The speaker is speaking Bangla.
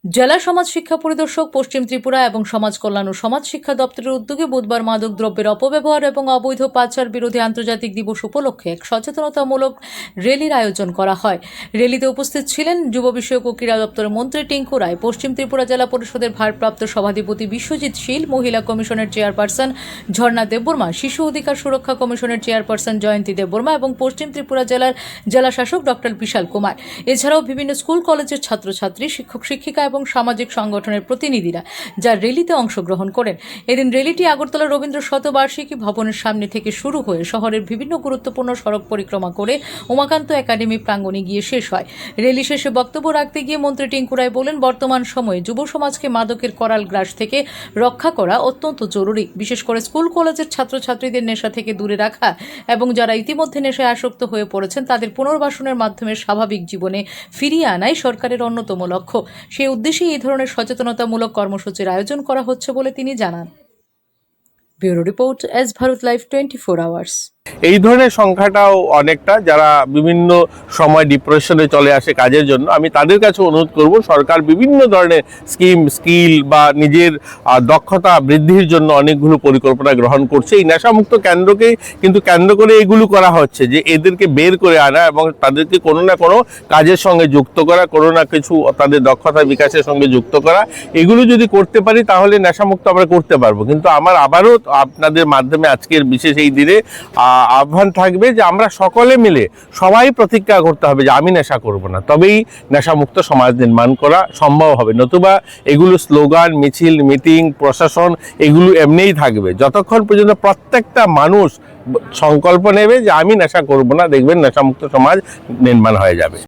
জেলা সমাজ শিক্ষা পরিদর্শক পশ্চিম ত্রিপুরা এবং সমাজ কল্যাণ ও সমাজ শিক্ষা দপ্তরের উদ্যোগে বুধবার মাদক দ্রব্যের অপব্যবহার এবং অবৈধ পাচার বিরোধী আন্তর্জাতিক দিবস উপলক্ষে এক সচেতনতামূলক র্যালির আয়োজন করা হয়। র্যালিতে উপস্থিত ছিলেন যুব বিষয়ক ও ক্রীড়া দপ্তরের মন্ত্রী টিঙ্কু রায়, পশ্চিম ত্রিপুরা জেলা পরিষদের ভারপ্রাপ্ত সভাধিপতি বিশ্বজিৎ শীল, মহিলা কমিশনের চেয়ারপারসন ঝর্ণা দেববর্মা, শিশু অধিকার সুরক্ষা কমিশনের চেয়ারপারসন জয়ন্তী দেববর্মা এবং পশ্চিম ত্রিপুরা জেলার জেলা শাসক ডক্টর বিশাল কুমার। এছাড়াও বিভিন্ন স্কুল কলেজের ছাত্রছাত্রী, শিক্ষক শিক্ষিকা এবং সামাজিক সংগঠনের প্রতিনিধিরা যার র্যালিতে অংশগ্রহণ করেন। এদিন র্যালিটি আগরতলা রবীন্দ্র শতবার্ষিকী ভবনের সামনে থেকে শুরু হয়ে শহরের বিভিন্ন গুরুত্বপূর্ণ সড়ক পরিক্রমা করে উমাকান্ত একাডেমি প্রাঙ্গণে গিয়ে শেষ হয়। র্যালি শেষে বক্তব্য রাখতে গিয়ে মন্ত্রী টিঙ্কু রায় বলেন, বর্তমান সময়ে যুব সমাজকে মাদকের করাল গ্রাস থেকে রক্ষা করা অত্যন্ত জরুরি। বিশেষ করে স্কুল কলেজের ছাত্রছাত্রীদের নেশা থেকে দূরে রাখা এবং যারা ইতিমধ্যে নেশায় আসক্ত হয়ে পড়েছেন তাদের পুনর্বাসনের মাধ্যমে স্বাভাবিক জীবনে ফিরিয়ে আনাই সরকারের অন্যতম লক্ষ্য। সেই উদ্দেশ্যে এই ধরনের সচেতনতামূলক কর্মসূচির আয়োজন করা হচ্ছে বলে তিনি জানান। Bureau report, S Bharat live 24 hours. এই ধরনের সংখ্যাটাও অনেকটা, যারা বিভিন্ন সময় ডিপ্রেশনে চলে আসে কাজের জন্য, আমি তাদের কাছে অনুরোধ করব, সরকার বিভিন্ন ধরনের স্কিল বা নিজের দক্ষতা বৃদ্ধির জন্য অনেকগুলো পরিকল্পনা গ্রহণ করছে। এই নেশামুক্ত কেন্দ্রকে কিন্তু কেন্দ্র করে এগুলো করা হচ্ছে, যে এদেরকে বের করে আনা এবং তাদেরকে কোনো না কোনো কাজের সঙ্গে যুক্ত করা, কোনো না কিছু তাদের দক্ষতা বিকাশের সঙ্গে যুক্ত করা। এগুলো যদি করতে পারি তাহলে নেশামুক্ত আমরা করতে পারবো। কিন্তু আমার আবারও আপনাদের মাধ্যমে আজকের বিশেষ এই দিনে আহ্বান থাকবে যে আমরা সকলে মিলে সবাই প্রতিজ্ঞা করতে হবে যে আমি নেশা করব না, তবেই নেশামুক্ত সমাজ নির্মাণ করা সম্ভব হবে। নতুবা এগুলো স্লোগান, মিছিল, মিটিং, প্রশাসন এগুলো এমনিই থাকবে। যতক্ষণ পর্যন্ত প্রত্যেকটা মানুষ সংকল্প নেবে যে আমি নেশা করব না, দেখবেন নেশামুক্ত সমাজ নির্মাণ হয়ে যাবে।